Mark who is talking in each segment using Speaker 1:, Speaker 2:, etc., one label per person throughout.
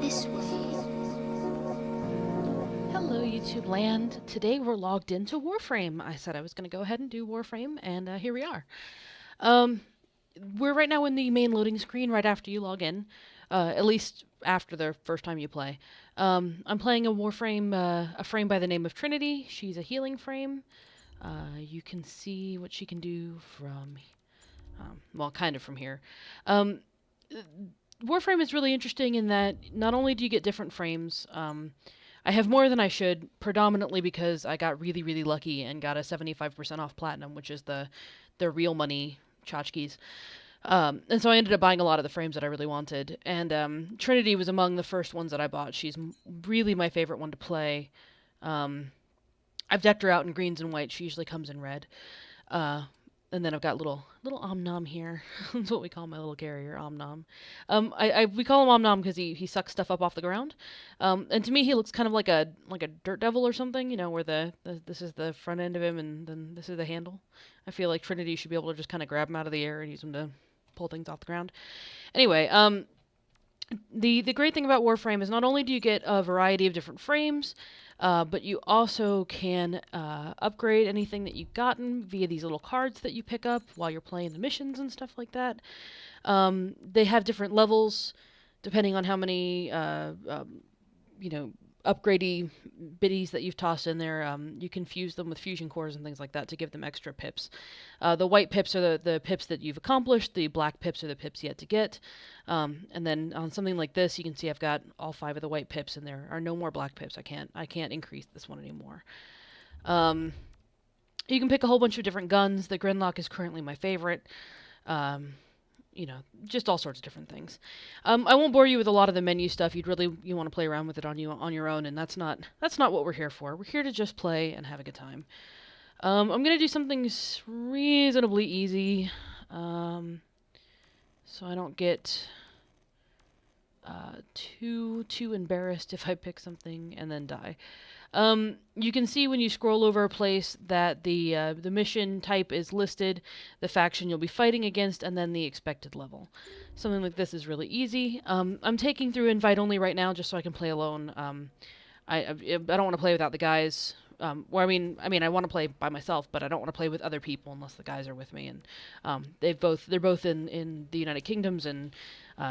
Speaker 1: this way.
Speaker 2: Hello, YouTube land. Today we're logged into Warframe. I said I was going to go ahead and do Warframe, and here we are. Um, we're right now in the main loading screen right after you log in, at least after the first time you play. I'm playing a Warframe, a frame by the name of Trinity. She's a healing frame. You can see what she can do from, well, kind of from here. Um, Warframe is really interesting in that not only do you get different frames, I have more than I should, predominantly because I got really, really lucky and got a 75% off platinum, which is the real money tchotchkes. And so I ended up buying a lot of the frames that I really wanted. And Trinity was among the first ones that I bought. She's really my favorite one to play. I've decked her out in greens and whites. She usually comes in red. And then I've got little Om-Nom here. That's what we call my little carrier, Om-Nom. We call him Om-Nom because he sucks stuff up off the ground. And to me, he looks kind of like a dirt devil or something. You know, where this is the front end of him, and then this is the handle. I feel like Trinity should be able to just kind of grab him out of the air and use him to pull things off the ground. Anyway, the great thing about Warframe is not only do you get a variety of different frames, but you also can upgrade anything that you've gotten via these little cards that you pick up while you're playing the missions and stuff like that. They have different levels depending on how many, upgradey biddies that you've tossed in there. You can fuse them with fusion cores and things like that to give them extra pips. The white pips are the pips that you've accomplished. The black pips are the pips yet to get. And then on something like this, you can see I've got all 5 of the white pips, and there are no more black pips. I can't increase this one anymore. You can pick a whole bunch of different guns. The Gridlock is currently my favorite. Just all sorts of different things. I won't bore you with a lot of the menu stuff. You want to play around with it on your own, and that's not what we're here for. We're here to just play and have a good time. I'm gonna do something reasonably easy, so I don't get too embarrassed if I pick something and then die. You can see when you scroll over a place that the mission type is listed, the faction you'll be fighting against, and then the expected level. Something like this is really easy. I'm taking through invite only right now just so I can play alone. I don't want to play without the guys. I want to play by myself, but I don't want to play with other people unless the guys are with me. And they're both in the United Kingdoms, and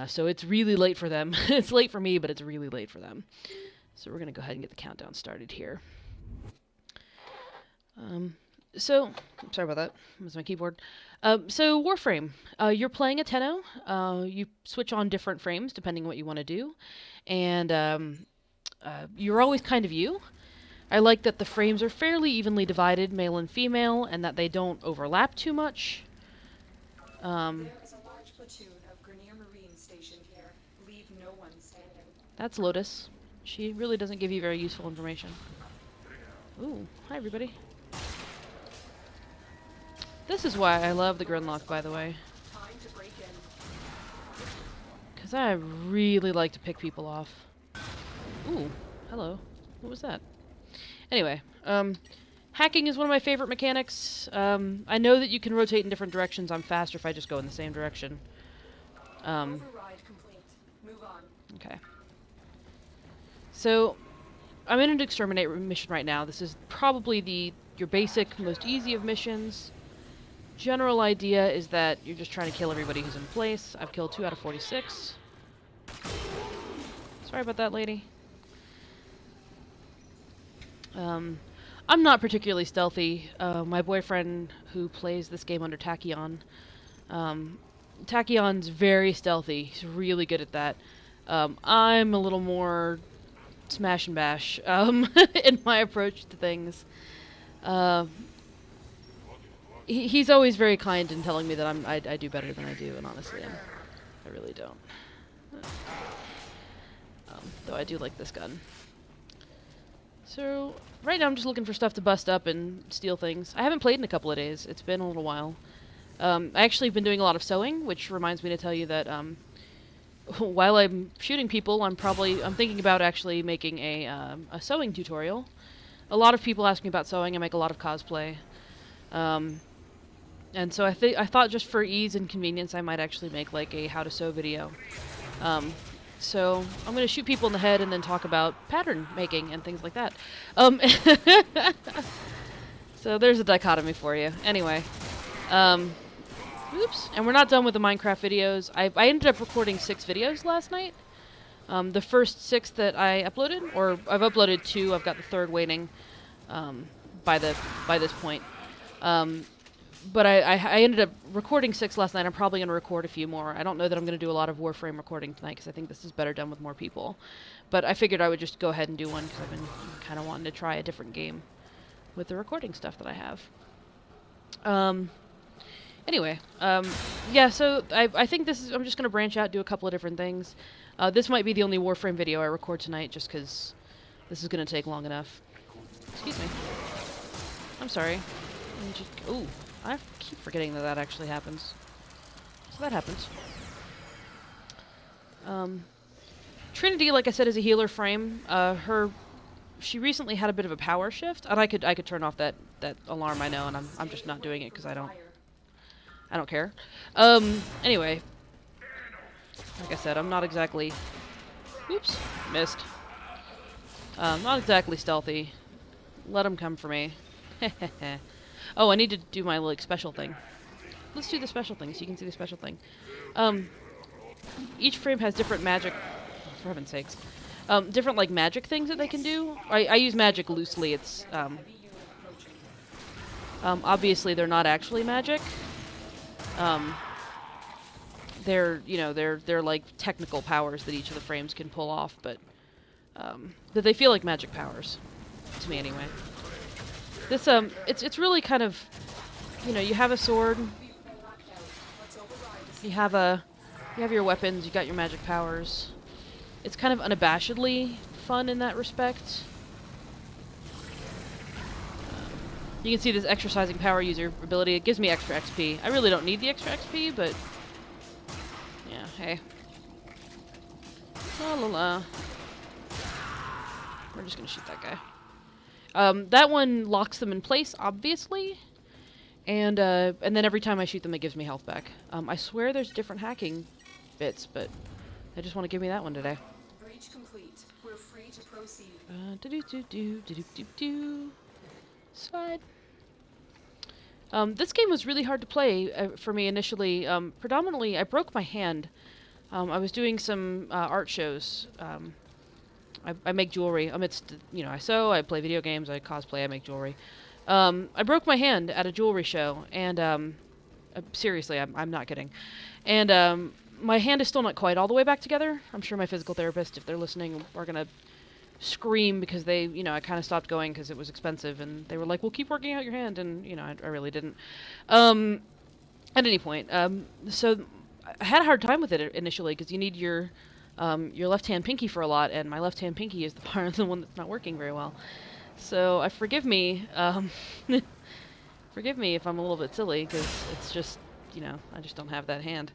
Speaker 2: so it's really late for them. It's late for me, but it's really late for them. So we're going to go ahead and get the countdown started here. Sorry about that. That was my keyboard. So Warframe. You're playing a Tenno. You switch on different frames depending on what you want to do. And you're always kind of you. I like that the frames are fairly evenly divided, male and female, and that they don't overlap too much.
Speaker 3: There is a large platoon of Grenier Marine stationed here. Leave no one standing.
Speaker 2: That's Lotus. She really doesn't give you very useful information. Ooh, hi everybody. This is why I love the Gridlock, by the way.
Speaker 3: Time to break in.
Speaker 2: Because I really like to pick people off. Ooh, hello. What was that? Anyway, hacking is one of my favorite mechanics. I know that you can rotate in different directions. I'm faster if I just go in the same direction.
Speaker 3: Override complete. Move on.
Speaker 2: Okay. So, I'm in an Exterminate mission right now. This is probably your basic, most easy of missions. General idea is that you're just trying to kill everybody who's in place. I've killed 2 out of 46. Sorry about that, lady. I'm not particularly stealthy. My boyfriend, who plays this game under Tachyon, Tachyon's very stealthy. He's really good at that. I'm a little more smash and bash in my approach to things. He's always very kind in telling me that I do better than I do, and honestly, I really don't. Though I do like this gun. So, right now I'm just looking for stuff to bust up and steal things. I haven't played in a couple of days. It's been a little while. I actually have been doing a lot of sewing, which reminds me to tell you that while I'm shooting people, I'm thinking about actually making a sewing tutorial. A lot of people ask me about sewing. I make a lot of cosplay. And so I thought just for ease and convenience, I might actually make like a how to sew video. So I'm going to shoot people in the head and then talk about pattern making and things like that. Um, so there's a dichotomy for you. Anyway. Oops. And we're not done with the Minecraft videos. I ended up recording 6 videos last night. The first 6 that I uploaded, or I've uploaded 2. I've got the 3rd waiting by this point. But I ended up recording 6 last night. I'm probably going to record a few more. I don't know that I'm going to do a lot of Warframe recording tonight because I think this is better done with more people. But I figured I would just go ahead and do one because I've been kind of wanting to try a different game with the recording stuff that I have. Anyway, yeah, so I think this is, I'm just going to branch out, do a couple of different things. This might be the only Warframe video I record tonight just because this is going to take long enough. Excuse me. I'm sorry. Ooh, I keep forgetting that that actually happens. So that happens. Trinity, like I said, is a healer frame. She recently had a bit of a power shift, and I could turn off that alarm, I know, and I'm just not doing it because I don't care. Anyway, like I said, I'm not exactly. Oops, missed. Not exactly stealthy. Let them come for me. Oh, I need to do my like special thing. Let's do the special thing so you can see the special thing. Each frame has different magic. For heaven's sakes. Different like magic things that they can do. I use magic loosely. It's obviously they're not actually magic. They're like technical powers that each of the frames can pull off, but that they feel like magic powers to me anyway. This it's really kind of, you have a sword, you have your weapons, you got your magic powers. It's kind of unabashedly fun in that respect. You can see this exercising power user ability. It gives me extra XP. I really don't need the extra XP, but yeah, hey. La la la. We're just gonna shoot that guy. That one locks them in place, obviously, and then every time I shoot them, it gives me health back. I swear there's different hacking bits, but they just want to give me that one today.
Speaker 3: Breach complete. We're free to proceed.
Speaker 2: Slide. This game was really hard to play for me initially. Predominantly, I broke my hand. I was doing some art shows. I make jewelry. Amidst, I sew, I play video games, I cosplay, I make jewelry. I broke my hand at a jewelry show, and seriously, I'm not kidding. And my hand is still not quite all the way back together. I'm sure my physical therapist, if they're listening, are going to scream because they, I kind of stopped going because it was expensive, and they were like, well, keep working out your hand, and, I really didn't. At any point. So I had a hard time with it initially because you need your left-hand pinky for a lot, and my left-hand pinky is the part of the one that's not working very well. So forgive me. Forgive me if I'm a little bit silly because it's just, I just don't have that hand.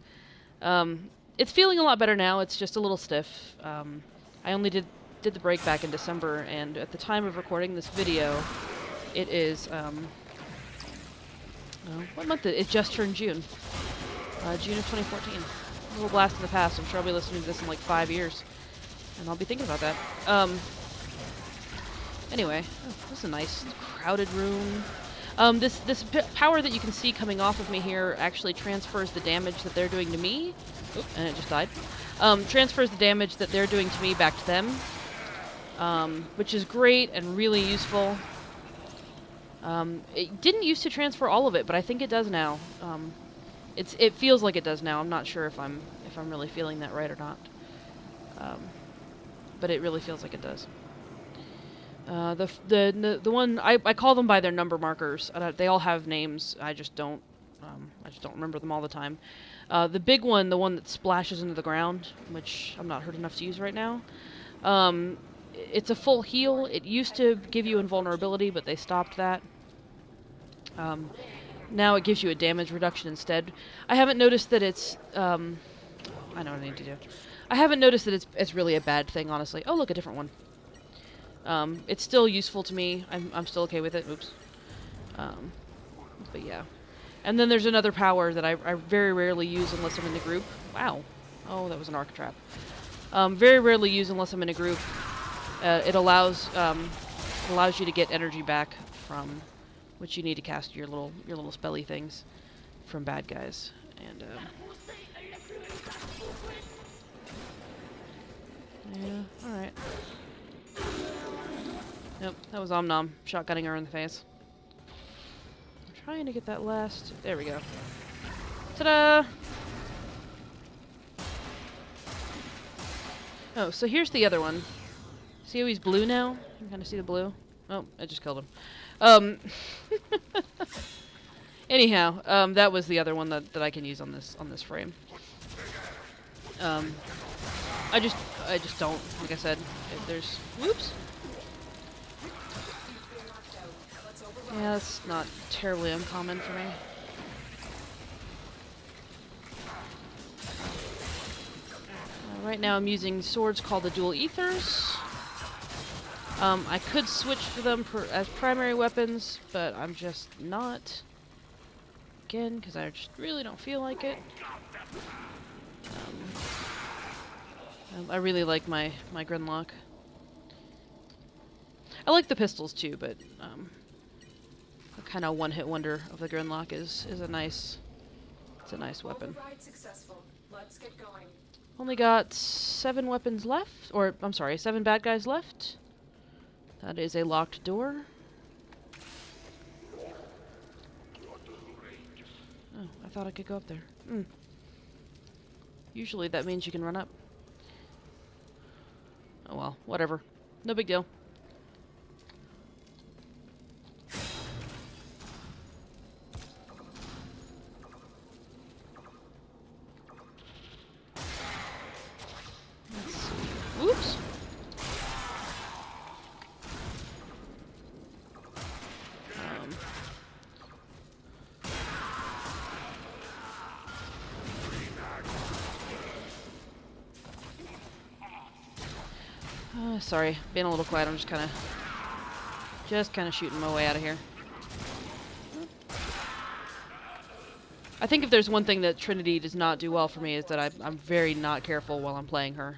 Speaker 2: It's feeling a lot better now. It's just a little stiff. I only did the break back in December, and at the time of recording this video, it is, what month? It just turned June. June of 2014. A little blast in the past. I'm sure I'll be listening to this in like 5 years, and I'll be thinking about that. Anyway, this is a nice crowded room. This power that you can see coming off of me here actually transfers the damage that they're doing to me. Oop, and it just died. Transfers the damage that they're doing to me back to them, which is great and really useful. It didn't used to transfer all of it, but I think it does now. It feels like it does now. I'm not sure if I'm really feeling that right or not. But it really feels like it does. The one I call them by their number markers. They all have names. I just don't remember them all the time. The big one, the one that splashes into the ground, which I'm not hurt enough to use right now. It's a full heal. It used to give you invulnerability, but they stopped that. Now it gives you a damage reduction instead. I haven't noticed that it's. I know what I need to do. I haven't noticed that it's really a bad thing, honestly. Oh, look, a different one. It's still useful to me. I'm still okay with it. Oops. But yeah. And then there's another power that I very rarely use unless I'm in the group. Wow. Oh, that was an arc trap. Very rarely used unless I'm in a group. It allows you to get energy back from which you need to cast your little spelly things from bad guys. And yeah, all right. Nope, that was Omnom shotgunning her in the face. I'm trying to get that last. There we go. Ta-da! Oh, so here's the other one. See how he's blue now? You can kind of see the blue. Oh, I just killed him. Anyhow, that was the other one that I can use on this frame. I just don't, like I said, if there's whoops. Yeah, that's not terribly uncommon for me. Right now I'm using swords called the Dual Ethers. I could switch to them as primary weapons, but I'm just not. Again, because I just really don't feel like it. I really like my Grimlock. I like the pistols too, but a kind of one-hit wonder of the Grimlock is a nice weapon.
Speaker 3: Successful. Let's get going.
Speaker 2: Only got 7 weapons left, or I'm sorry, 7 bad guys left. That is a locked door. Oh, I thought I could go up there. Usually that means you can run up. Oh well, whatever. No big deal. Let's see. Oops. Sorry, being a little quiet. I'm just kind of shooting my way out of here. I think if there's one thing that Trinity does not do well for me is that I'm very not careful while I'm playing her,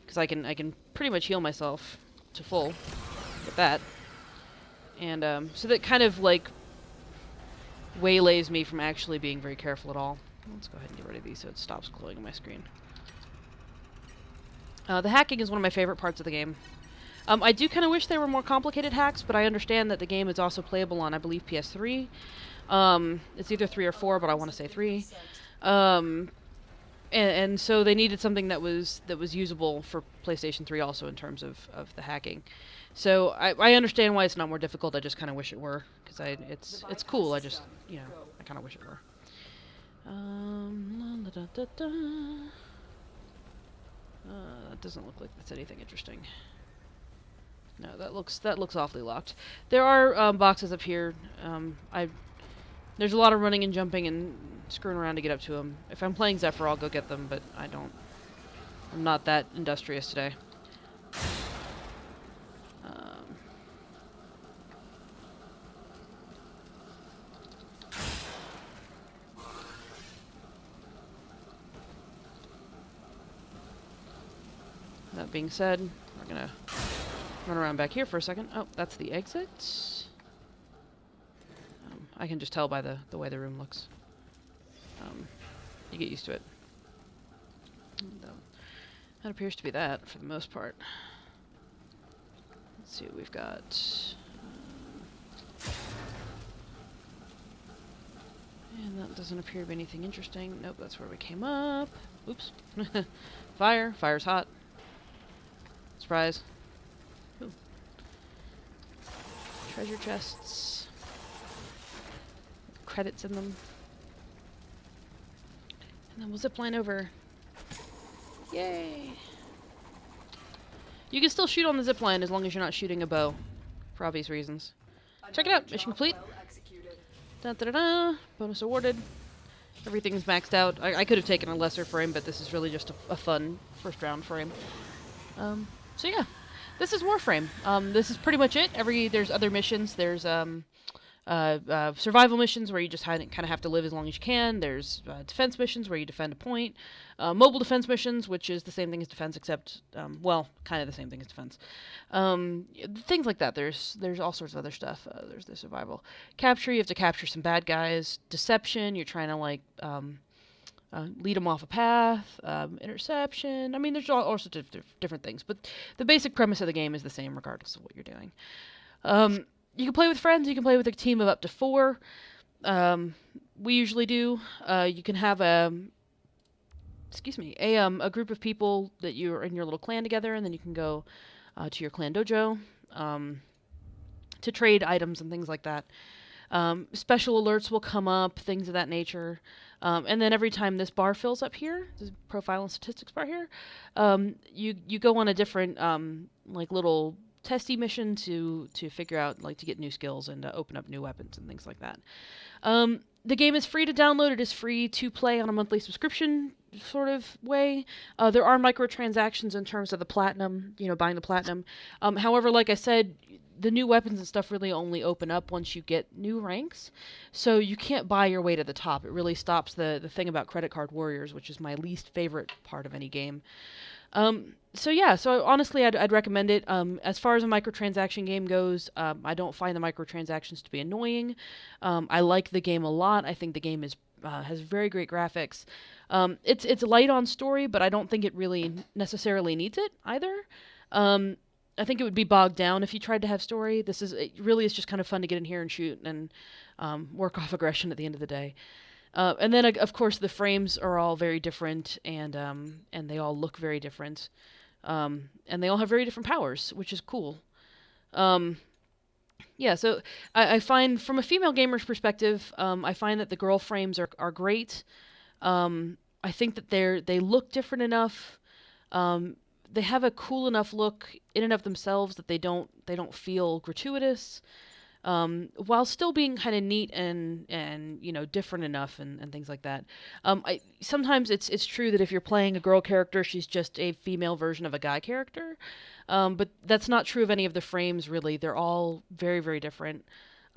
Speaker 2: because I can pretty much heal myself to full with that, and so that kind of like waylays me from actually being very careful at all. Let's go ahead and get rid of these so it stops glowing on my screen. The hacking is one of my favorite parts of the game. I do kind of wish there were more complicated hacks, but I understand that the game is also playable on, I believe, PS3. It's either 3 or 4, but I want to say 3. And so they needed something that was usable for PlayStation 3 also in terms of the hacking. So I understand why it's not more difficult. I just kind of wish it were, because it's cool. I just, I kind of wish it were. That doesn't look like that's anything interesting. No, that looks awfully locked. There are boxes up here. There's a lot of running and jumping and screwing around to get up to them. If I'm playing Zephyr, I'll go get them, but I'm not that industrious today. That being said, we're gonna run around back here for a second. Oh, that's the exit. I can just tell by the way the room looks. You get used to it. That appears to be that for the most part. Let's see what we've got. And that doesn't appear to be anything interesting. Nope, that's where we came up. Oops. Fire. Fire's hot. Surprise. Ooh. Treasure chests. Credits in them. And then we'll zipline over. Yay! You can still shoot on the zipline as long as you're not shooting a bow, for obvious reasons. Check it out! Mission complete! Da-da-da-da! Bonus awarded. Everything's maxed out. I could have taken a lesser frame, but this is really just a fun first round frame. So yeah, this is Warframe. This is pretty much it. There's other missions. There's survival missions where you just kind of have to live as long as you can. There's defense missions where you defend a point. Mobile defense missions, which is the same thing as defense, except well, kind of the same thing as defense. Things like that. There's all sorts of other stuff. There's the survival capture. You have to capture some bad guys. Deception. You're trying to like lead them off a path. Interception. I mean, there's all sorts of different things, but the basic premise of the game is the same regardless of what you're doing. You can play with friends. You can play with a team of up to 4. We usually do. You can have a group of people that you're in your little clan together, and then you can go to your clan dojo to trade items and things like that. Special alerts will come up, things of that nature. And then every time this bar fills up here, this profile and statistics bar here, you go on a different like little testy mission to figure out, like, to get new skills and open up new weapons and things like that. The game is free to download. It is free to play on a monthly subscription sort of way. There are microtransactions in terms of the platinum, buying the platinum. However, like I said, the new weapons and stuff really only open up once you get new ranks. So you can't buy your way to the top. It really stops the thing about credit card warriors, which is my least favorite part of any game. So honestly, I'd recommend it. As far as a microtransaction game goes, I don't find the microtransactions to be annoying. I like the game a lot. I think the game has very great graphics. It's light on story, but I don't think it really necessarily needs it either. I think it would be bogged down if you tried to have story. It really is just kind of fun to get in here and shoot and work off aggression at the end of the day. And then, of course, the frames are all very different, and they all look very different, and they all have very different powers, which is cool. So I find, from a female gamer's perspective, I find that the girl frames are great. I think that they look different enough. They have a cool enough look in and of themselves that they don't feel gratuitous. While still being kind of neat and different enough and things like that. Sometimes it's true that if you're playing a girl character, she's just a female version of a guy character. But that's not true of any of the frames, really. They're all very, very different.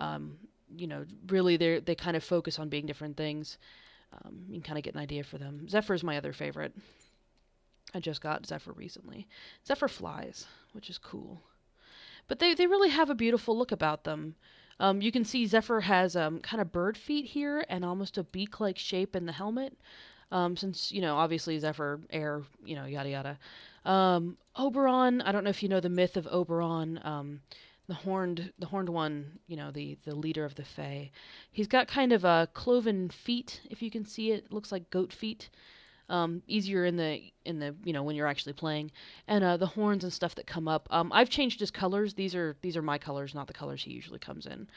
Speaker 2: Really they kind of focus on being different things. You can kind of get an idea for them. Zephyr's my other favorite. I just got Zephyr recently. Zephyr flies, which is cool. But they really have a beautiful look about them. You can see Zephyr has kind of bird feet here and almost a beak-like shape in the helmet. Since, obviously Zephyr, air, yada yada. Oberon, I don't know if you know the myth of Oberon, the horned one, the leader of the Fae. He's got kind of cloven feet, if you can see it. It looks like goat feet. Easier in the when you're actually playing, and the horns and stuff that come up. I've changed his colors. These are my colors, not the colors he usually comes in.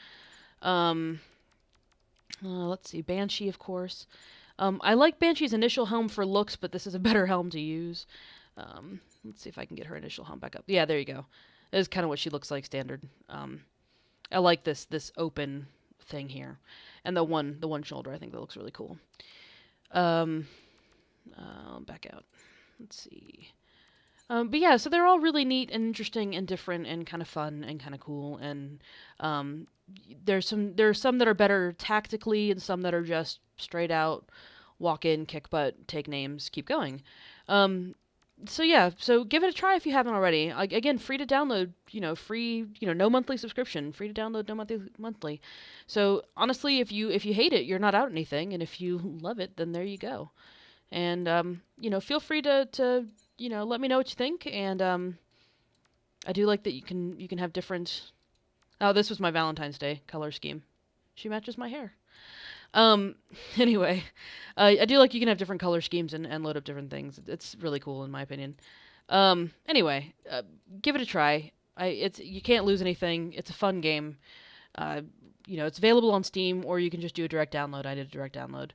Speaker 2: Let's see, Banshee, of course. I like Banshee's initial helm for looks, but this is a better helm to use. Let's see if I can get her initial helm back up. Yeah, there you go. This is kind of what she looks like standard. I like this open thing here, and the one shoulder. I think that looks really cool. Back out. Let's see. But yeah, so they're all really neat and interesting and different and kind of fun and kind of cool. And there's some that are better tactically and some that are just straight out walk in, kick butt, take names, keep going. So give it a try if you haven't already. Again, free to download. Free. No monthly subscription. Free to download, no monthly. So honestly, if you hate it, you're not out anything, and if you love it, then there you go. And feel free to let me know what you think. And I do like that you can have different. Oh, this was my Valentine's Day color scheme. She matches my hair. Anyway, I do like you can have different color schemes and load up different things. It's really cool in my opinion. Anyway, give it a try. You can't lose anything. It's a fun game. It's available on Steam, or you can just do a direct download. I did a direct download.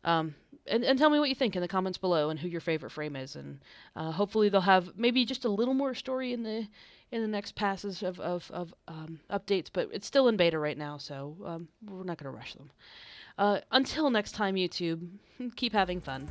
Speaker 2: And tell me what you think in the comments below and who your favorite frame is. And hopefully they'll have maybe just a little more story in the next passes of updates. But it's still in beta right now, so we're not going to rush them. Until next time, YouTube, keep having fun.